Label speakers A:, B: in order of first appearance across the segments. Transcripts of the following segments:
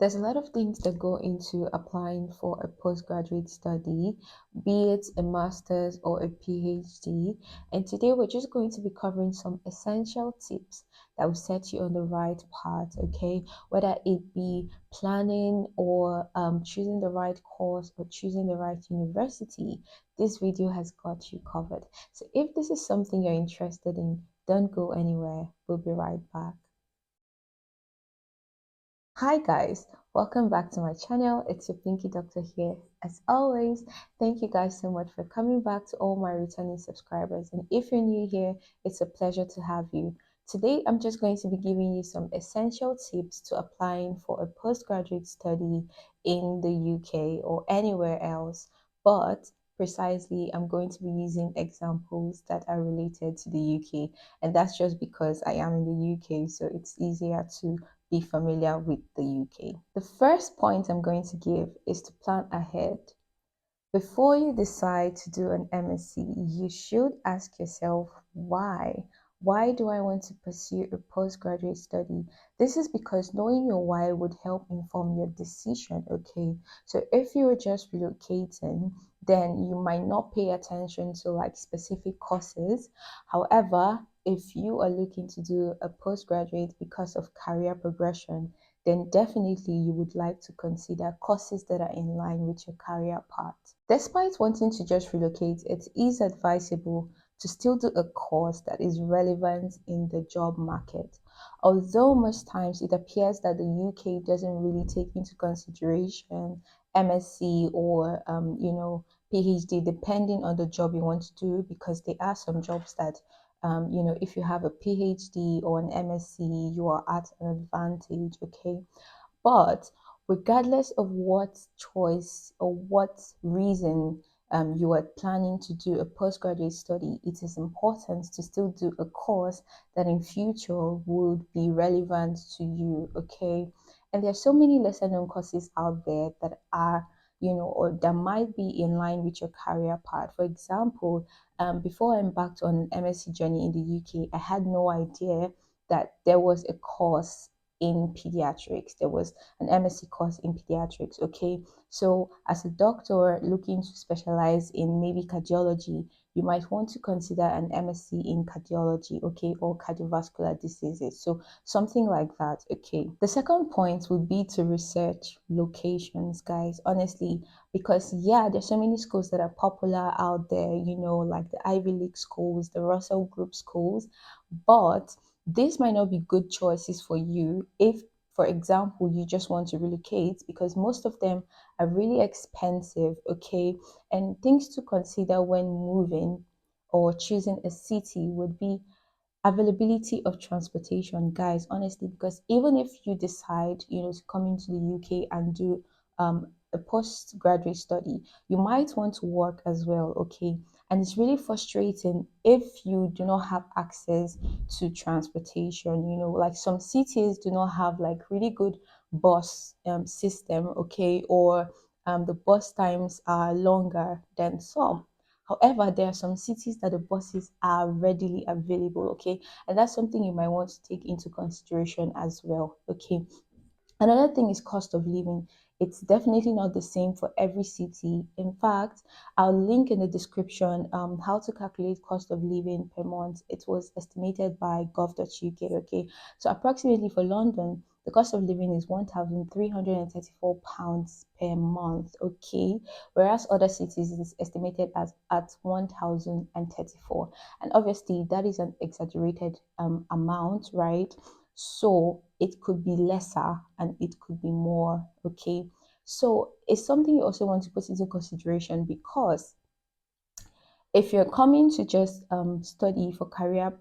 A: There's a lot of things that go into applying for a postgraduate study, be it a master's or a PhD. And today we're just going to be covering some essential tips that will set you on the right path, okay? Whether it be planning or choosing the right course or choosing the right university, this video has got you covered. So if this is something you're interested in, don't go anywhere. We'll be right back. Hi guys, welcome back to my channel. It's your Pinky Doctor here. As always, thank you guys so much for coming back, to all my returning subscribers. And if you're new here, it's a pleasure to have you. Today, I'm just going to be giving you some essential tips to applying for a postgraduate study in the UK or anywhere else. But precisely, I'm going to be using examples that are related to the UK. And that's just because I am in the UK, so it's easier to be familiar with the UK. The first point I'm going to give is to plan ahead. Before you decide to do an MSc, you should ask yourself why. Why do I want to pursue a postgraduate study? This is because knowing your why would help inform your decision, okay? So if you were just relocating, then you might not pay attention to like specific courses. However, if you are looking to do a postgraduate because of career progression, then definitely you would like to consider courses that are in line with your career path. Despite wanting to just relocate, it is advisable to still do a course that is relevant in the job market. Although most times it appears that the UK doesn't really take into consideration MSc or PhD, depending on the job you want to do, because there are some jobs that if you have a PhD or an MSc, you are at an advantage, okay? But regardless of what choice or what reason you are planning to do a postgraduate study, it is important to still do a course that in future would be relevant to you, okay? And there are so many lesser known courses out there that are or that might be in line with your career path. For example, before I embarked on an MSc journey in the UK, I had no idea that there was a course in pediatrics. There was an MSc course in pediatrics. Okay, so as a doctor looking to specialize in maybe cardiology, you might want to consider an MSc in cardiology, okay, or cardiovascular diseases. So something like that. Okay, the second point would be to research locations, guys, honestly, because yeah, there's so many schools that are popular out there, like the Ivy League schools, the Russell Group schools, but these might not be good choices for you if, for example, you just want to relocate, because most of them are really expensive, okay? And things to consider when moving or choosing a city would be availability of transportation, guys, honestly, because even if you decide to come into the UK and do a postgraduate study, you might want to work as well, okay? And it's really frustrating if you do not have access to transportation. Like some cities do not have like really good bus system, okay? Or the bus times are longer than some. However, there are some cities that the buses are readily available, okay? And that's something you might want to take into consideration as well, okay? Another thing is cost of living. It's definitely not the same for every city. In fact, I'll link in the description how to calculate cost of living per month. It was estimated by gov.uk. Okay, so approximately for London, the cost of living is £1,334 per month. Okay, whereas other cities is estimated as at 1,034, and obviously that is an exaggerated amount, right? So it could be lesser and it could be more, okay? So it's something you also want to put into consideration, because if you're coming to just study for career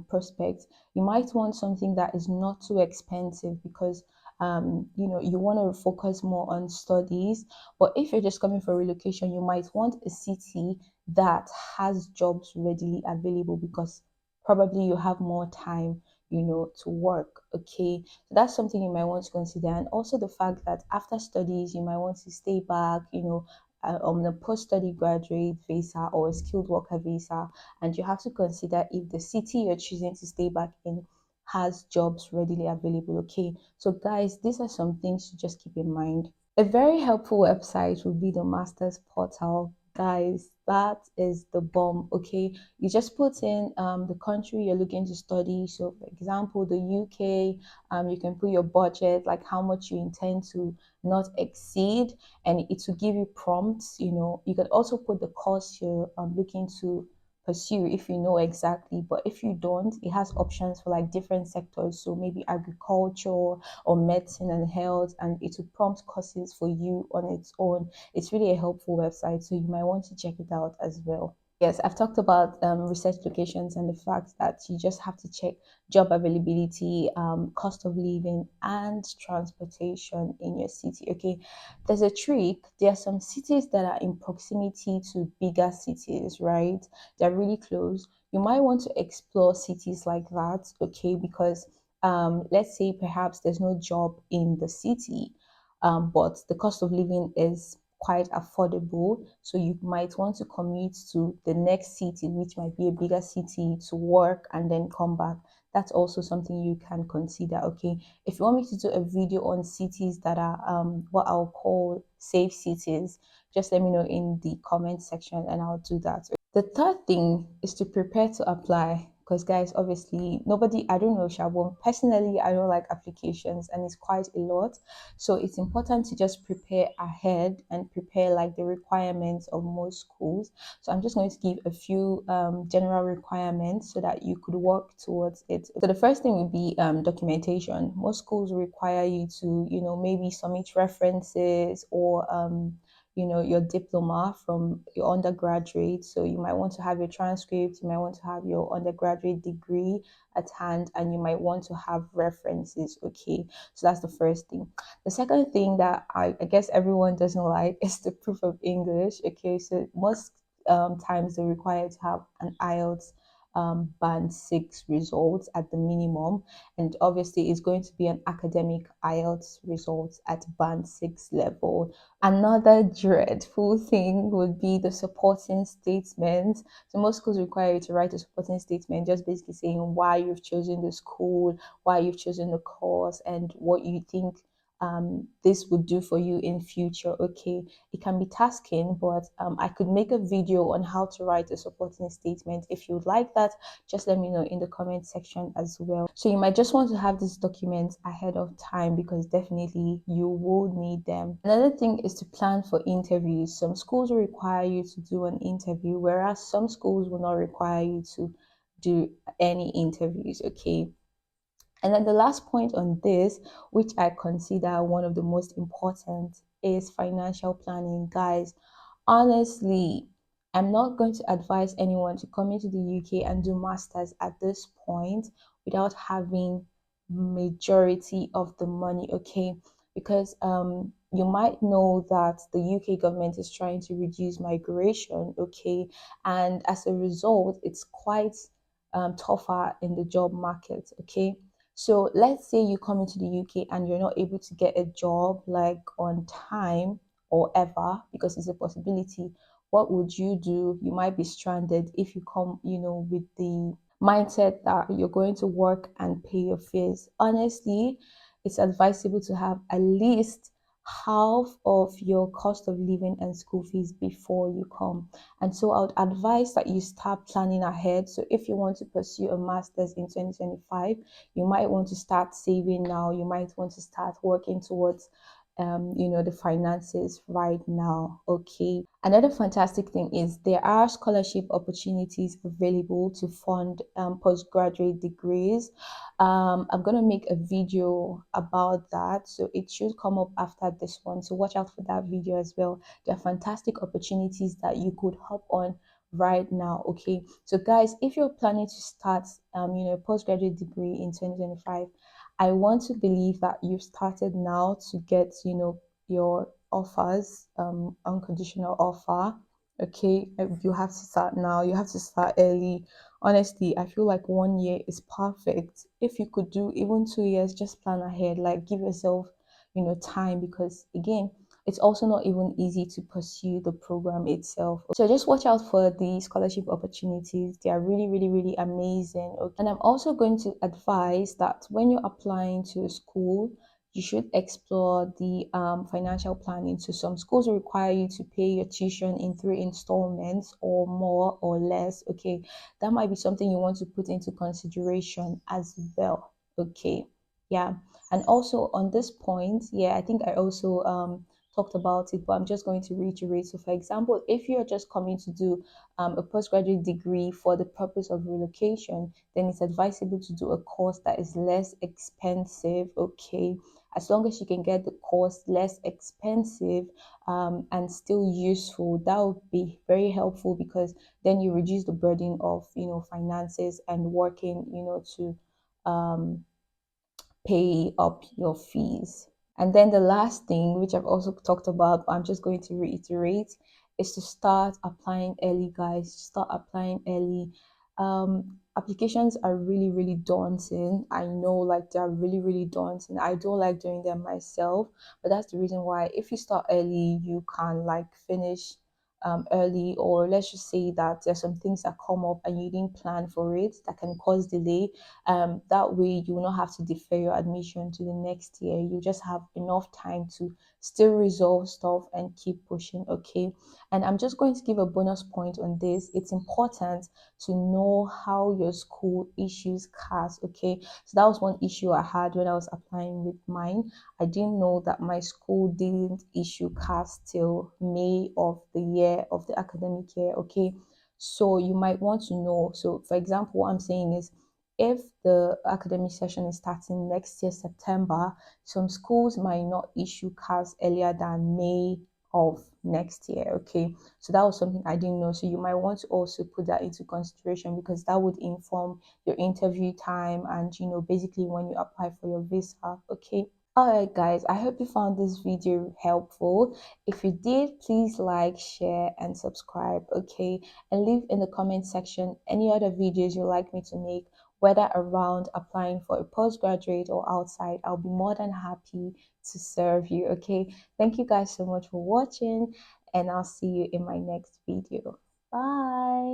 A: prospects, you might want something that is not too expensive, because you want to focus more on studies. But if you're just coming for relocation, you might want a city that has jobs readily available, because probably you have more time to work, okay? So that's something you might want to consider. And also the fact that after studies you might want to stay back, on a post-study graduate visa or a skilled worker visa, and you have to consider if the city you're choosing to stay back in has jobs readily available. Okay, so guys, these are some things to just keep in mind. A very helpful website would be the Masters portal. Guys, that is the bomb. Okay, you just put in the country you're looking to study. So, for example, the UK. You can put your budget, like how much you intend to not exceed, and it will give you prompts. You can also put the course you're looking to pursue if you know exactly. But if you don't, it has options for like different sectors. So maybe agriculture or medicine and health, and it will prompt courses for you on its own. It's really a helpful website, so you might want to check it out as well. Yes, I've talked about research locations and the fact that you just have to check job availability, cost of living, and transportation in your city. Okay, there's a trick. There are some cities that are in proximity to bigger cities, right? They're really close. You might want to explore cities like that, okay, because let's say perhaps there's no job in the city, but the cost of living is quite affordable. So you might want to commute to the next city, which might be a bigger city, to work and then come back. That's also something you can consider. Okay, if you want me to do a video on cities that are what I'll call safe cities, just let me know in the comment section and I'll do that. The third thing is to prepare to apply, because guys, obviously nobody, I don't know, Shabon, personally I don't like applications and it's quite a lot. So it's important to just prepare ahead and prepare like the requirements of most schools. So I'm just going to give a few general requirements so that you could work towards it. So the first thing would be documentation. Most schools require you to, maybe submit references or your diploma from your undergraduate. So you might want to have your transcript, you might want to have your undergraduate degree at hand, and you might want to have references. Okay, so that's the first thing. The second thing that I guess everyone doesn't like is the proof of English. Okay, so most times they require to have an IELTS band 6 results at the minimum, and obviously it's going to be an academic IELTS results at band 6 level. Another dreadful thing would be the supporting statement. So most schools require you to write a supporting statement, just basically saying why you've chosen the school, why you've chosen the course, and what you think this would do for you in future. Okay, it can be tasking, but I could make a video on how to write a supporting statement. If you'd like that, just let me know in the comment section as well. So you might just want to have these documents ahead of time because definitely you will need them. Another thing is to plan for interviews. Some schools will require you to do an interview, whereas some schools will not require you to do any interviews. Okay, and then the last point on this, which I consider one of the most important, is financial planning. Guys, honestly, I'm not going to advise anyone to come into the UK and do masters at this point without having majority of the money, okay? Because you might know that the UK government is trying to reduce migration, okay? And as a result, it's quite tougher in the job market, okay? So let's say you come into the UK and you're not able to get a job like on time or ever, because it's a possibility. What would you do? You might be stranded if you come, with the mindset that you're going to work and pay your fees. Honestly, it's advisable to have at least half of your cost of living and school fees before you come. And so I would advise that you start planning ahead. So if you want to pursue a master's in 2025, you might want to start saving now. You might want to start working towards the finances right now. Okay, another fantastic thing is there are scholarship opportunities available to fund postgraduate degrees. I'm gonna make a video about that, so it should come up after this one, so watch out for that video as well. There are fantastic opportunities that you could hop on right now. Okay, so guys, if you're planning to start postgraduate degree in 2025, I want to believe that you've started now to get, your offers, unconditional offer. Okay, you have to start now. You have to start early. Honestly, I feel like 1 year is perfect. If you could do even 2 years, just plan ahead. Like give yourself, time because again, it's also not even easy to pursue the program itself. So just watch out for the scholarship opportunities. They are really, really, really amazing. Okay. And I'm also going to advise that when you're applying to a school, you should explore the financial planning. So some schools will require you to pay your tuition in 3 installments or more or less. Okay, that might be something you want to put into consideration as well. Okay, yeah. And also on this point, yeah, I think I also talked about it, but I'm just going to reiterate. So, for example, if you're just coming to do a postgraduate degree for the purpose of relocation, then it's advisable to do a course that is less expensive. Okay, as long as you can get the course less expensive and still useful, that would be very helpful, because then you reduce the burden of finances and working to um, pay up your fees. And then the last thing, which I've also talked about, but I'm just going to reiterate, is to start applying early, guys. Start applying early. Applications are really, really daunting. I know, like, they're really, really daunting. I don't like doing them myself, but that's the reason why if you start early, you can like finish early. Or let's just say that there's some things that come up and you didn't plan for it that can cause delay. That way you will not have to defer your admission to the next year. You just have enough time to still resolve stuff and keep pushing. Okay, and I'm just going to give a bonus point on this. It's important to know how your school issues CAS. Okay, so that was one issue I had when I was applying with mine. I didn't know that my school didn't issue CAS till May of the year, of the academic year. Okay, so you might want to know. So for example, what I'm saying is, if the academic session is starting next year, September, some schools might not issue CAS earlier than May of next year. Okay, so that was something I didn't know. So you might want to also put that into consideration, because that would inform your interview time and basically when you apply for your visa. Okay. Alright guys, I hope you found this video helpful. If you did, please like, share and subscribe. Okay, and leave in the comment section any other videos you'd like me to make, whether around applying for a postgraduate or outside. I'll be more than happy to serve you. Okay, thank you guys so much for watching, and I'll see you in my next video. Bye.